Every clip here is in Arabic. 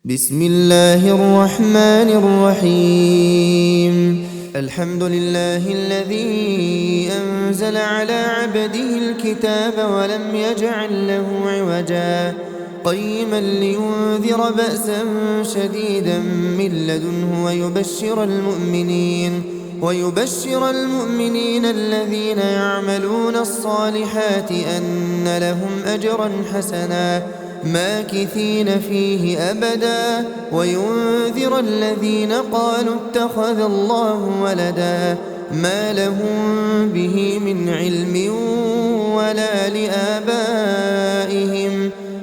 بسم الله الرحمن الرحيم. الحمد لله الذي أنزل على عبده الكتاب ولم يجعل له عوجا قيما لينذر بأسا شديدا من لدنه ويبشر المؤمنين الذين يعملون الصالحات أن لهم أجرا حسنا ماكثين فيه أبدا وينذر الذين قالوا اتخذ الله ولدا ما لهم به من علم ولا لآبائهم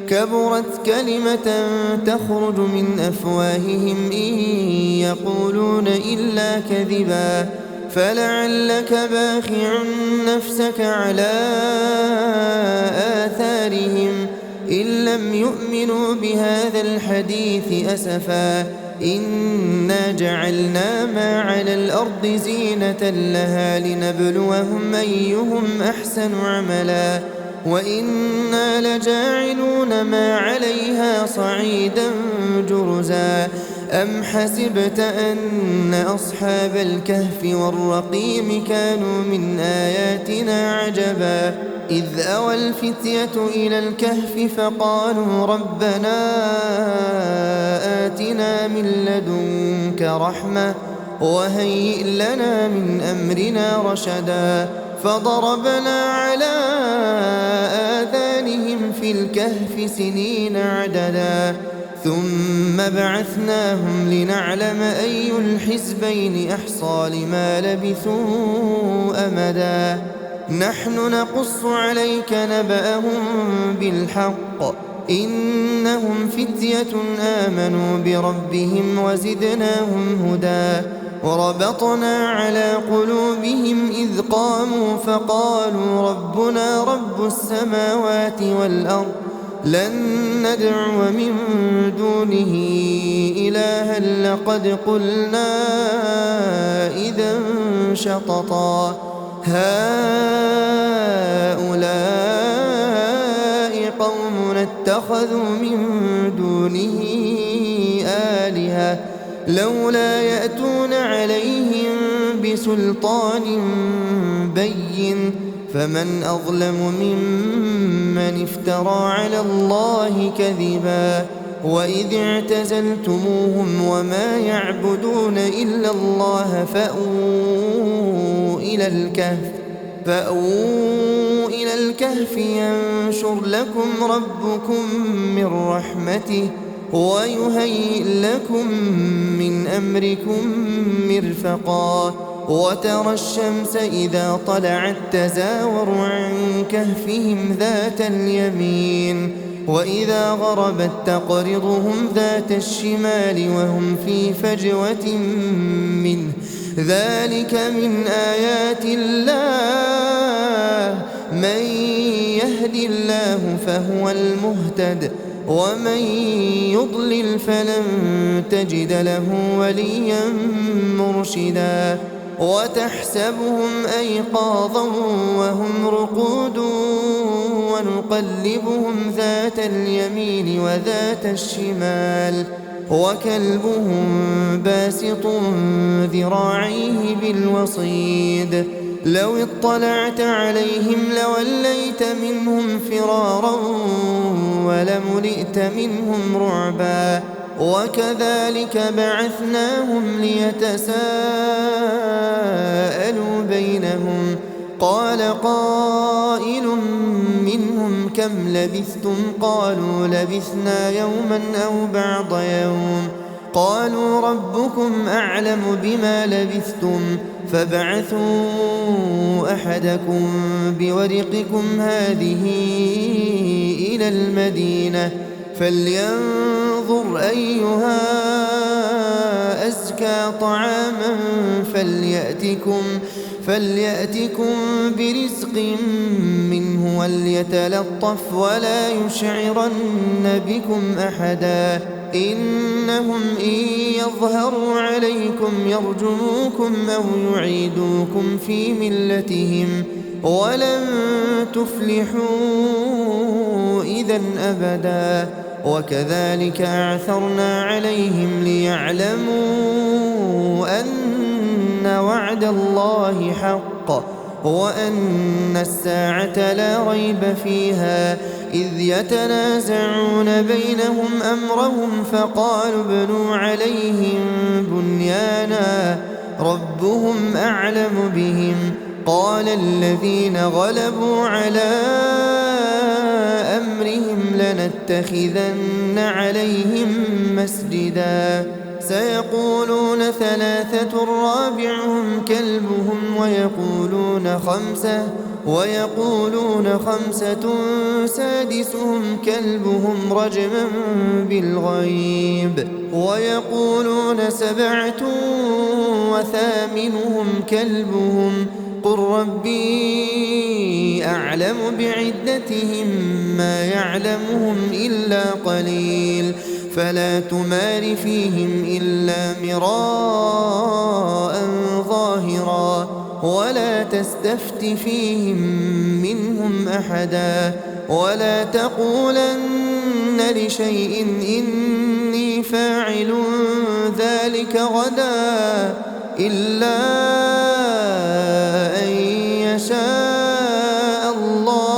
كبرت كلمة تخرج من أفواههم إن يقولون إلا كذبا فلعلك باخع نفسك على آثارهم إن لم يؤمنوا بهذا الحديث أسفا إنا جعلنا ما على الأرض زينة لها لنبلوهم أيهم أحسن عملا وإنا لجاعلون ما عليها صعيدا جرزا أم حسبت أن أصحاب الكهف والرقيم كانوا من آياتنا عجبا إذ أوى الفتية إلى الكهف فقالوا ربنا آتنا من لدنك رحمة وهيئ لنا من أمرنا رشدا فضربنا على آذانهم في الكهف سنين عددا ثم بعثناهم لنعلم أي الحزبين أحصى لما لبثوا أمدا نحن نقص عليك نبأهم بالحق إنهم فتية آمنوا بربهم وزدناهم هدى وربطنا على قلوبهم إذ قاموا فقالوا ربنا رب السماوات والأرض لن ندعو من دونه إلها لقد قلنا إذا شططا هؤلاء قومنا اتخذوا من دونه آلهة لولا يأتون عليهم بسلطان بين فمن أظلم ممن افترى على الله كذبا وإذ اعتزلتموهم وما يعبدون إلا الله فأووا إلى الكهف ينشر لكم ربكم من رحمته ويهيئ لكم من أمركم مرفقا وترى الشمس إذا طلعت تزاور عن كهفهم ذات اليمين وإذا غربت تقرضهم ذات الشمال وهم في فجوة منه ذلك من آيات الله من يهد الله فهو المهتد ومن يضلل فلن تجد له وليا مرشدا وتحسبهم أيقاظا وهم رقود ونقلبهم ذات اليمين وذات الشمال وكلبهم باسط ذراعيه بالوصيد لو اطلعت عليهم لوليت منهم فرارا ولملئت منهم رعبا وكذلك بعثناهم ليتساءلوا بينهم قال قائل منهم كم لبثتم قالوا لبثنا يوما أو بعض يوم قالوا ربكم أعلم بما لبثتم فابعثوا أحدكم بورقكم هذه إلى المدينة فلينظر أيها أزكى طعاما فليأتكم برزق منه وليتلطف ولا يشعرن بكم أحدا إنهم إن يظهروا عليكم يرجموكم أو يعيدوكم في ملتهم ولن تفلحوا إذا أبدا وكذلك أعثرنا عليهم ليعلموا أن وعد الله حق وأن الساعة لا ريب فيها إذ يتنازعون بينهم أمرهم فقالوا ابنوا عليهم بنيانا ربهم أعلم بهم قال الذين غلبوا على أمرهم لنتخذن عليهم مسجدا سيقولون ثلاثة رابعهم كلبهم ويقولون خمسة سادسهم كلبهم رجما بالغيب ويقولون سبعة وثامنهم كلبهم قل ربي أعلم بعدتهم ما يعلمهم إلا قليل فلا تمار فيهم إلا مراء ظاهرا ولا تستفت فيهم منهم أحدا ولا تقولن لشيء إني فاعل ذلك غدا إلا أن يشاء الله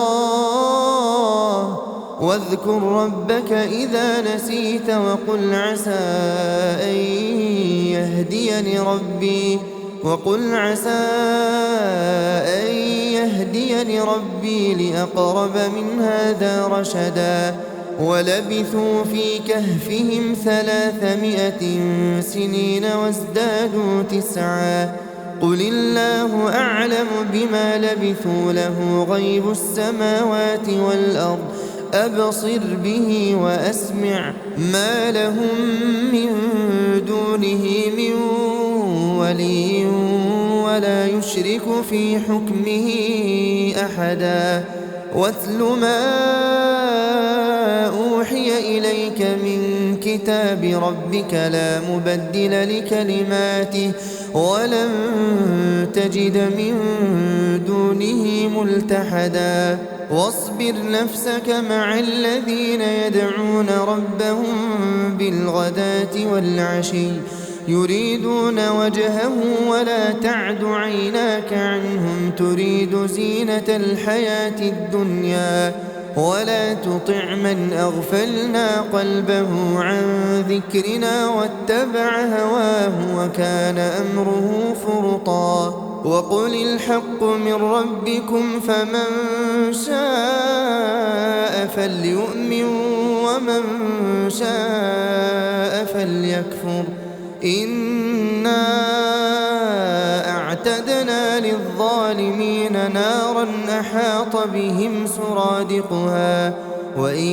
واذكر ربك إذا نسيت وقل عسى أن يهديني ربي لأقرب من هذا رشدا ولبثوا في كهفهم 300 سنين وازدادوا 9 قل الله أعلم بما لبثوا له غيب السماوات والأرض أبصر به وأسمع ما لهم من دونه من ولي ولا يشرك في حكمه أحدا واتل ما أوحي إليك من كتاب ربك لا مبدل لكلماته ولن تجد من دونه ملتحدا واصبر نفسك مع الذين يدعون ربهم بالغداة والعشي يريدون وجهه ولا تعد عيناك عنهم تريد زينة الحياة الدنيا ولا تطع من أغفلنا قلبه عن ذكرنا واتبع هواه وكان أمره فرطا وقل الحق من ربكم فمن شاء فليؤمن ومن شاء فليكفر إنا أعتدنا للظالمين نارا أحاط بهم سرادقها وإن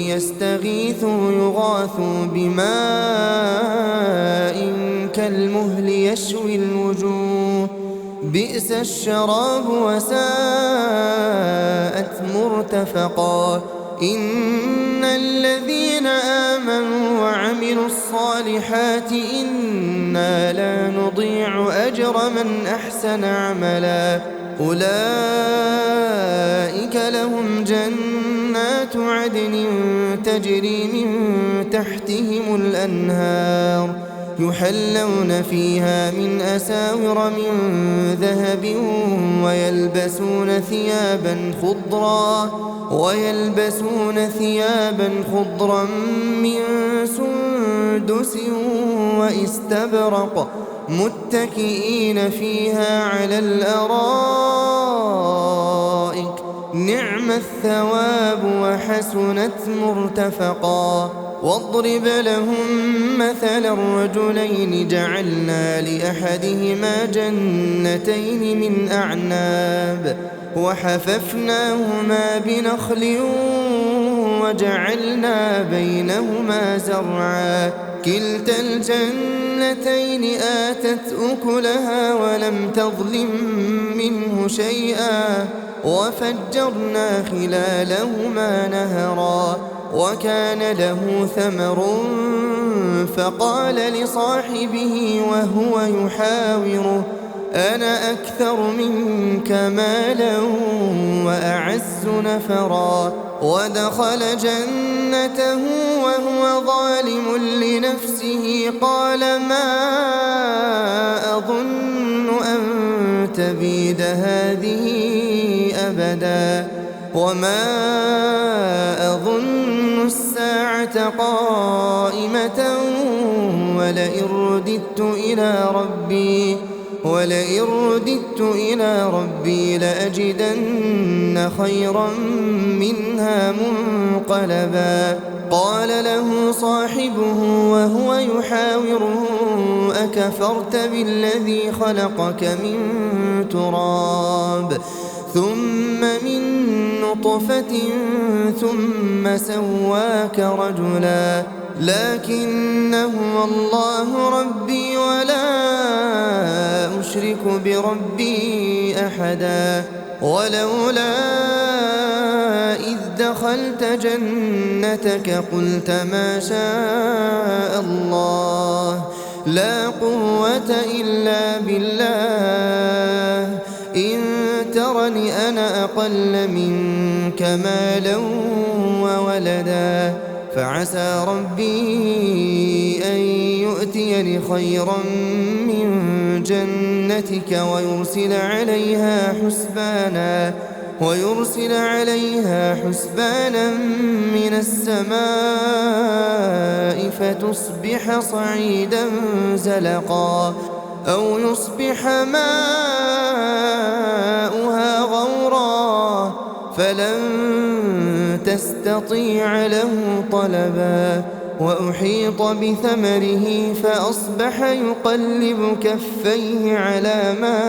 يستغيثوا يغاثوا بماء كالمهل يشوي الوجوه بئس الشراب وساءت مرتفقا إن الذين آمنوا وعملوا الصالحات إنا لا نضيع أجر من أحسن عملا أولئك لهم جنات عدن تجري من تحتهم الأنهار يحلون فيها من أساور من ذهب ويلبسون ثيابا خضرا من سندس واستبرق متكئين فيها على الأرائك نعم الثواب وحسنت مرتفقا واضرب لهم مثل الرجلين جعلنا لأحدهما جنتين من أعناب وحففناهما بنخل وجعلنا بينهما زرعا كلتا الجنتين آتت أكلها ولم تظلم منه شيئا وفجرنا خلالهما نهرا وكان له ثمر فقال لصاحبه وهو يحاوره أنا أكثر منك مالا وأعز نفرا ودخل جنته وهو ظالم لنفسه قال ما أظن أن تبيد هذه أبدا وما أظن الساعة قائمة ولئن رددت إلى ربي لأجدن خيرا منها منقلبا قال له صاحبه وهو يحاوره أكفرت بالذي خلقك من تراب ثم من نطفة ثم سواك رجلا لكن هو الله ربي ولا أشرك بربي أحدا ولولا إذ دخلت جنتك قلت ما شاء الله لا قوة إلا بالله إن ترني أنا أقل منك مالا وولدا فعسى ربي أن يؤتيني خيرا من جنتك ويرسل عليها حسبانا من السماء فتصبح صعيدا زلقا أو يصبح ماؤها غورا فلن تستطيع له طلبا وأحيط بثمره فأصبح يقلب كفيه على ما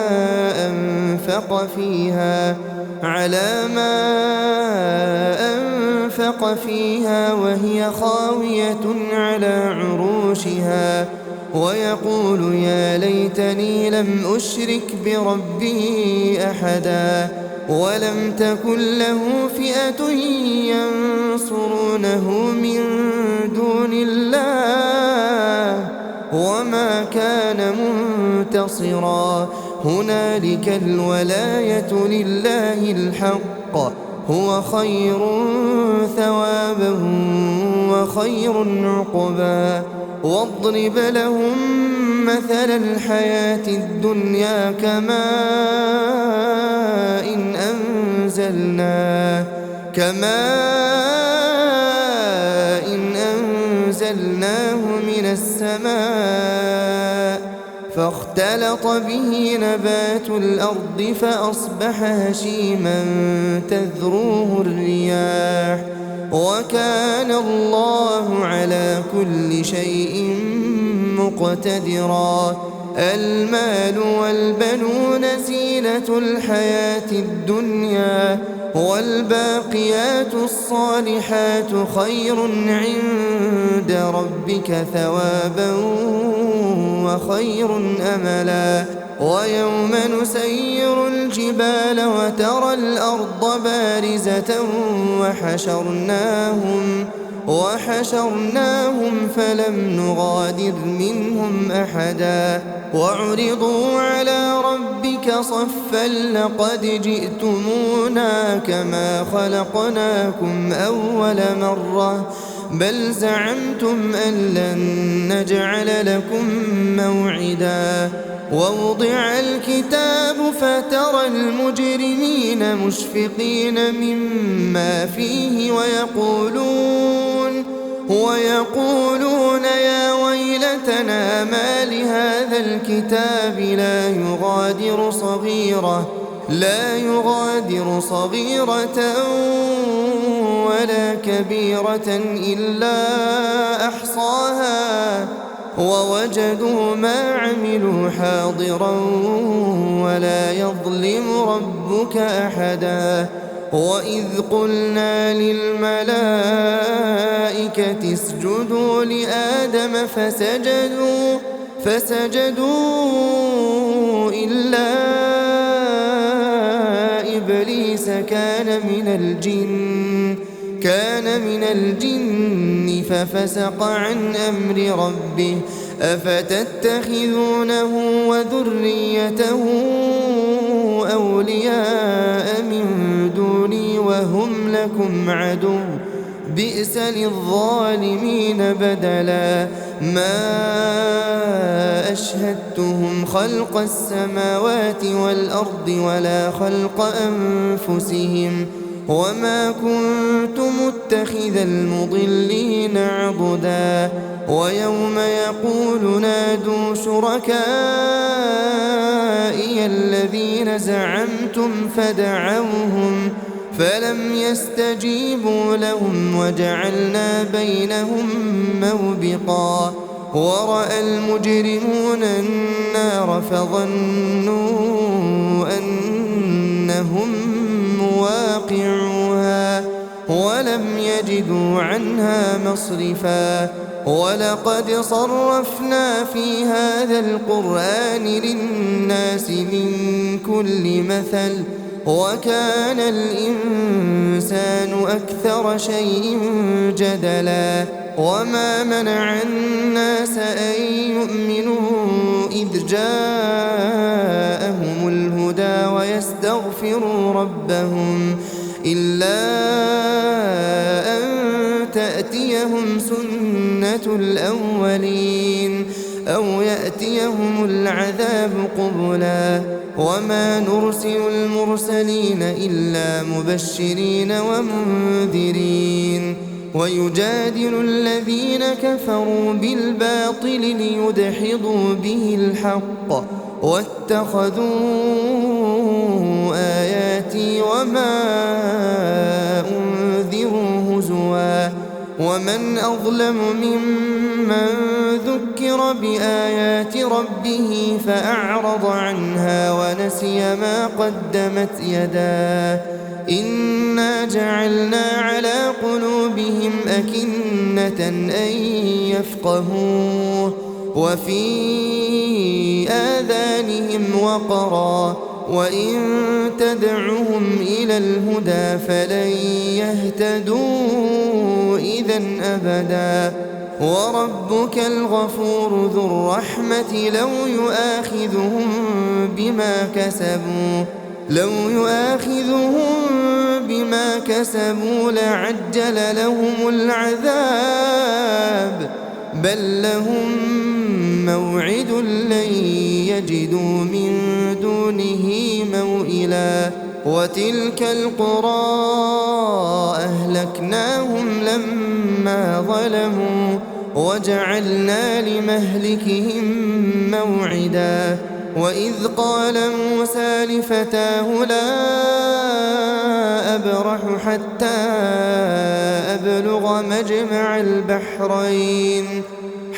أنفق فيها وهي خاوية على عروشها ويقول يا ليتني لم أشرك بربي أحدا ولم تكن له فئة ينصرونه من دون الله وما كان منتصرا هنالك الولاية لله الحق هو خير ثوابا وخير عقبا واضرب لهم مثل الحياة الدنيا كماء أنزلناه من السماء فاختلط به نبات الأرض فأصبح هشيما تذروه الرياح وكان الله على كل شيء مقتدرا المال والبنون زينة الحياة الدنيا والباقيات الصالحات خير عند ربك ثوابا وخير أملا ويوم نسير الجبال وترى الأرض بارزة وحشرناهم فلم نغادر منهم أحدا وعرضوا على ربك صفا لقد جئتمونا كما خلقناكم أول مرة بل زعمتم أن لن نجعل لكم موعدا ووضع الكتاب فترى المجرمين مشفقين مما فيه ويقولون يا ويلتنا ما لهذا الكتاب لا يغادر صغيرة ولا كبيرة إلا أحصاها ووجدوا ما عملوا حاضرا ولا يظلم ربك أحدا وإذ قلنا للملائكة اسجدوا لآدم فسجدوا إلا إبليس كان من الجن ففسق عن أمر ربه أفتتخذونه وذريته أولياء من دوني وهم لكم عدو بئس للظالمين بدلا ما أشهدتهم خلق السماوات والأرض ولا خلق أنفسهم وما كنت متخذ المضلين عضدا ويوم يقول نادوا شركائي الذين زعمتم فدعوهم فلم يستجيبوا لهم وجعلنا بينهم موبقا ورأى المجرمون النار فظنوا أنهم مواقعوها ولم يجدوا عنها مصرفا ولقد صرفنا في هذا القرآن للناس من كل مثل وكان الإنسان أكثر شيء جدلا وما منع الناس أن يؤمنوا إذ جاءهم الهدى ويستغفروا ربهم إلا أن تأتيهم سنة الأولين أو يأتيهم العذاب قبلا وما نرسل المرسلين إلا مبشرين ومنذرين ويجادل الذين كفروا بالباطل ليدحضوا به الحق واتخذوا آياتي وما أنذروا هزوا ومن أظلم ممن ذكر بآيات ربه فأعرض عنها ونسي ما قدمت يداه إنا جعلنا على قلوبهم أكنة أن يفقهوه وفي آذانهم وقرا وإن تدعهم إلى الهدى فلن يهتدوا إذا أبدا وربك الغفور ذو الرحمة لو يؤاخذهم بما كسبوا لعجل لهم العذاب بل لهم موعد لن يجدوا من دونه موئلا وتلك القرى أهلكناهم لما ظلموا وجعلنا لمهلكهم موعدا وإذ قال موسى لفتاه لا أبرح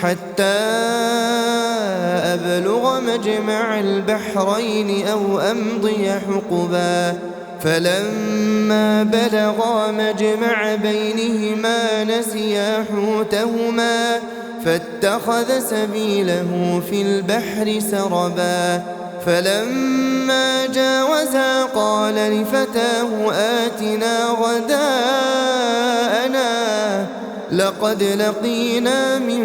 حتى أبلغ مجمع البحرين أو أمضي حقبا فلما بلغا مجمع بينهما نسيا حوتهما فاتخذ سبيله في البحر سربا فلما جاوزا قال لفتاه آتنا غداءنا لقد لقينا من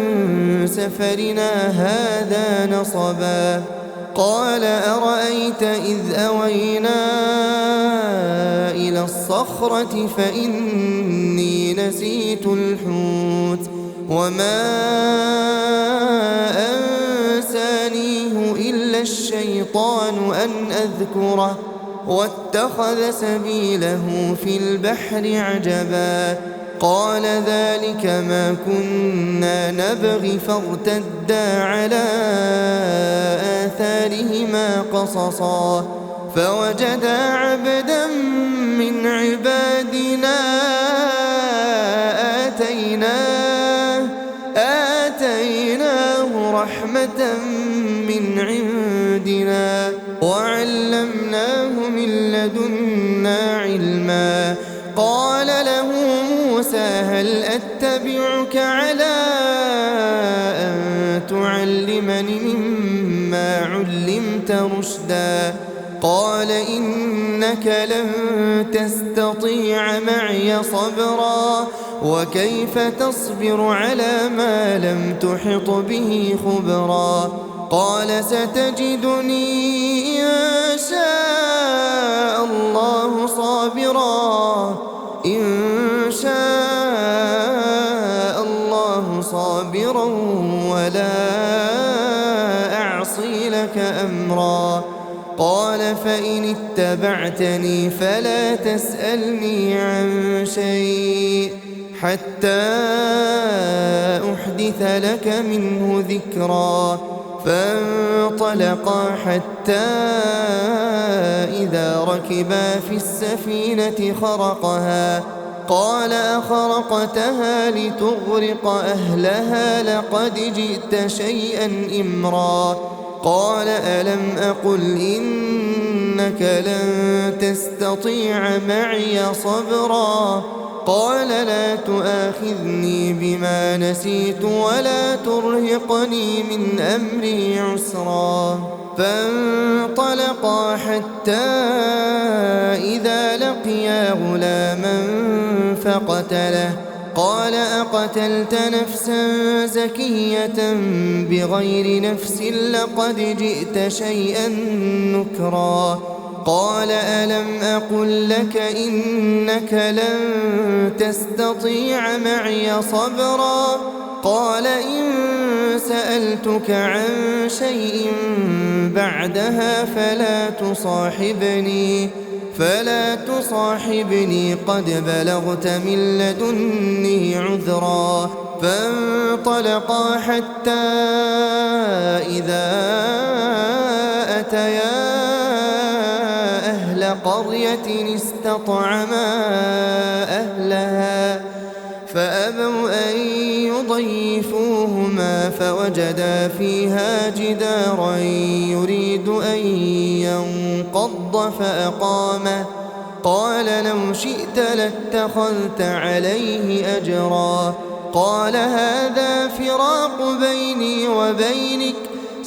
سفرنا هذا نصبا قال أرأيت إذ أوينا إلى الصخرة فإني نسيت الحوت وما أنسانيه إلا الشيطان أن أذكره واتخذ سبيله في البحر عجبا قال ذلك ما كنا نبغي فارتدا على آثارهما قصصا فوجدا عبدا من عبادنا آتيناه رحمة من عندنا وعلمناه من لدنا علما قال له موسى هل أتبعك على أن تعلمني مما علمت رشدا قال إنك لن تستطيع معي صبرا وكيف تصبر على ما لم تحط به خبرا قال ستجدني إن شاء الله صابرا صابرا ولا أعصي لك أمرا. قال فإن اتبعتني فلا تسألني عن شيء حتى أحدث لك منه ذكرا. فانطلقا حتى إذا ركبا في السفينة خرقها قال أخرقتها لتغرق أهلها لقد جئت شيئا إمرا. قال ألم أقل إنك لن تستطيع معي صبرا. قال لا تؤاخذني بما نسيت ولا ترهقني من أمري عسرا. فانطلقا حتى إذا لقيا غلاما فقتله قال أقتلت نفسا زكية بغير نفس لقد جئت شيئا نكرا. قال ألم أقل لك إنك لن تستطيع معي صبرا. قال إن سألتك عن شيء بعدها فلا تصاحبني قد بلغت من لدني عذرا. فانطلقا حتى إذا أتيا أهل قرية استطعما أهلها فأبوا أن يضيفوهما فوجدا فيها جدارا يريد أن ينقض فأقامه. قال لو شئت لاتخذت عليه أجرا. قال هذا فراق بيني وبينك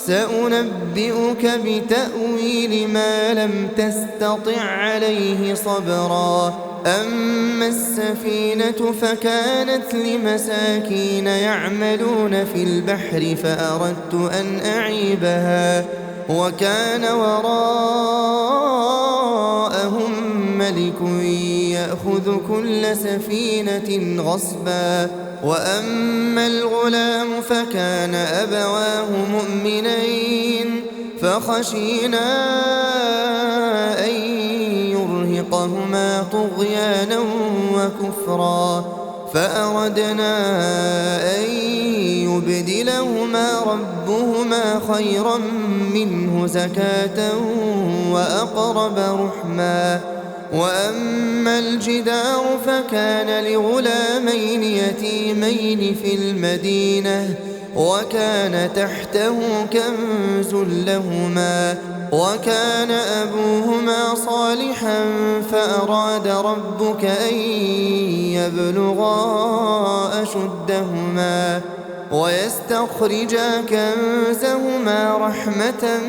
سأنبئك بتأويل ما لم تستطع عليه صبرا. أما السفينة فكانت لمساكين يعملون في البحر فأردت أن أعيبها وكان وراءهم ملك يأخذ كل سفينة غصبا. وأما الغلام فكان أبواه مؤمنين فخشينا أن يرهقهما طغيانا وكفرا فأردنا أن يبدلهما ربهما خيرا منه زكاة وأقرب رحما. وأما الجدار فكان لغلامين يتيمين في المدينة وكان تحته كنز لهما وكان أبوهما صالحا فأراد ربك أن يبلغا أشدهما ويستخرجا كنزهما رحمة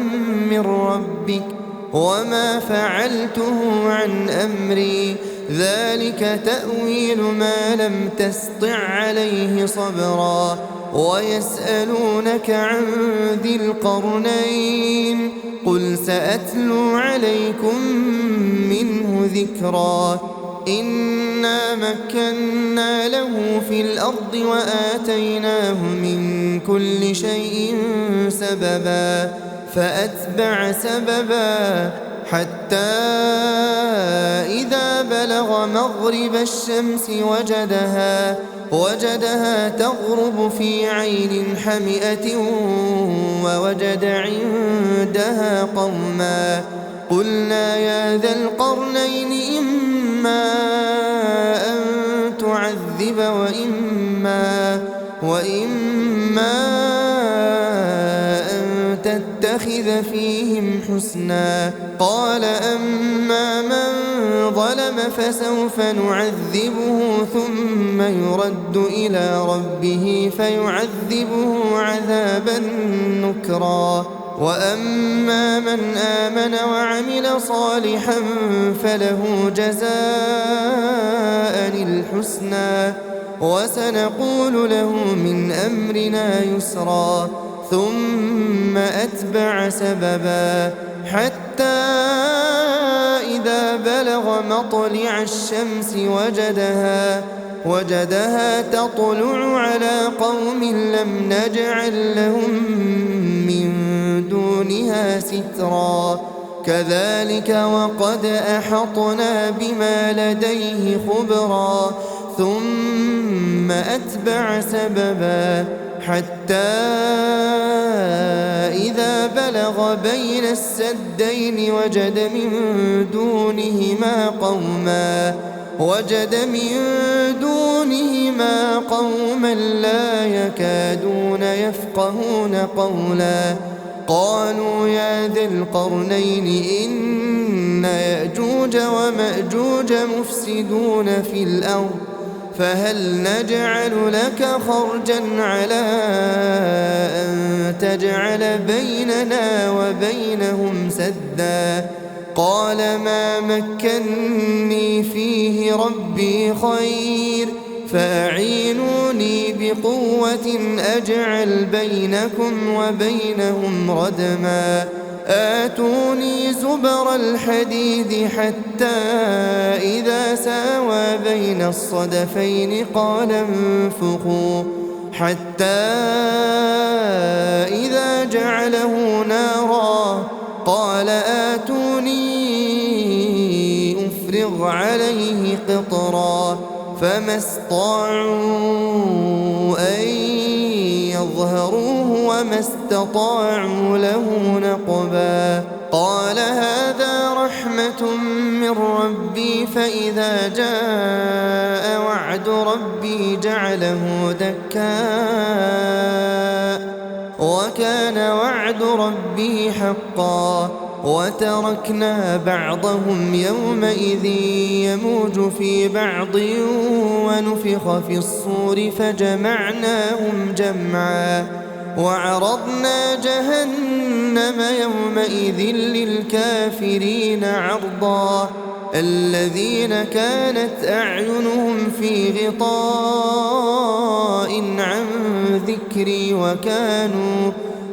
من ربك وما فعلته عن أمري ذلك تأويل ما لم تسطع عليه صبرا. ويسألونك عن ذي القرنين قل سأتلو عليكم منه ذكرا. إنا مكنا له في الأرض وآتيناه من كل شيء سببا فأتبع سببا حتى إذا بلغ مغرب الشمس وجدها تغرب في عين حمئة ووجد عندها قوما قلنا يا ذا القرنين إما أن تعذب وإما أن تتخذ فيهم حسنا. قال أما من ظلم فسوف نعذبه ثم يرد إلى ربه فيعذبه عذابا نكرا. وأما من آمن وعمل صالحا فله جزاء الحسنى وسنقول له من أمرنا يسرا. ثم أتبع سببا حتى إذا بلغ مطلع الشمس وجدها تطلع على قوم لم نجعل لهم من دونها سترا كذلك وقد أحطنا بما لديه خبرا ثم أتبع سببا حتى إذا بلغ بين السدين وجد من دونهما قوما لا يكادون يفقهون قولا قالوا يا ذا القرنين إن يأجوج ومأجوج مفسدون في الأرض فهل نجعل لك خرجا على أن تجعل بيننا وبينهم سدا قال ما مكني فيه ربي خير فأعينوني بقوة أجعل بينكم وبينهم ردما آتوني زبر الحديد حتى إذا ساوى بين الصدفين قال انفخوا حتى إذا جعله نارا قال آتوني أفرغ عليه قطرا فما استطاعوا أن يظهروه وما استطاعوا له نقبا قال هذا رحمة من ربي فإذا جاء وعد ربي جعله دكاء وكان وعد ربي حقا وتركنا بعضهم يومئذ يموج في بعض ونفخ في الصور فجمعناهم جمعا وعرضنا جهنم يومئذ للكافرين عرضا الذين كانت أعينهم في غطاء عن ذكري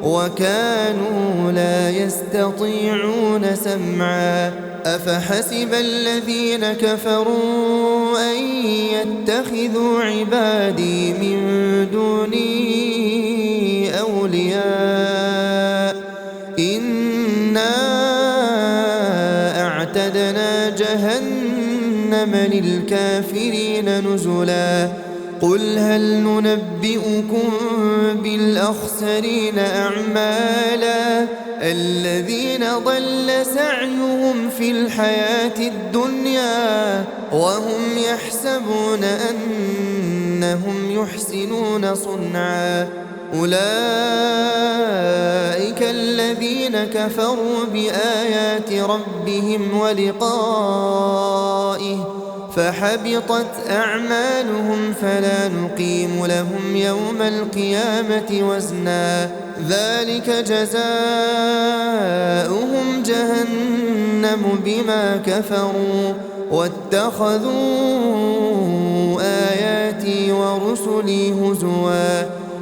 وكانوا لا يستطيعون سمعا أفحسب الذين كفروا أن يتخذوا عبادي من دوني أولياء إنا أعتدنا جهنم للكافرين نزلا قل هل ننبئكم بالأخسرين أعمالا الذين ضل سعيهم في الحياة الدنيا وهم يحسبون أنهم يحسنون صنعا أولئك الذين كفروا بآيات ربهم ولقائه فحبطت أعمالهم فلا نقيم لهم يوم القيامة وزنا ذلك جزاؤهم جهنم بما كفروا واتخذوا آياتي ورسلي هزوا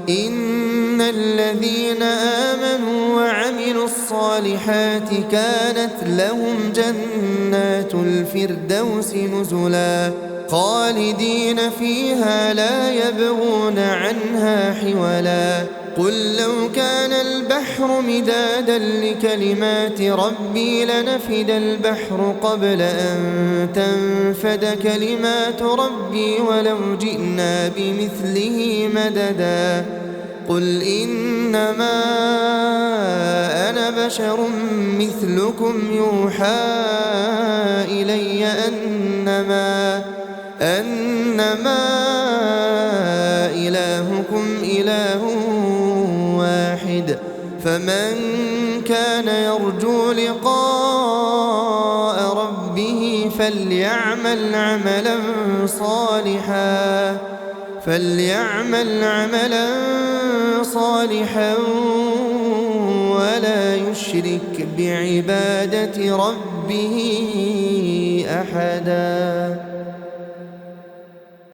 إن الذين آمنوا وعملوا الصالحات كانت لهم جنات الفردوس نزلا خالدين فيها لا يبغون عنها حولا قل لو كان البحر مدادا لكلمات ربي لنفد البحر قبل أن تنفد كلمات ربي ولو جئنا بمثله مددا قل إنما أنا بشر مثلكم يوحى إلي أنما إلهكم إله واحد فمن كان يرجو لقاء ربه فليعمل عملا صالحا ولا يشرك بعبادة ربه أحدا.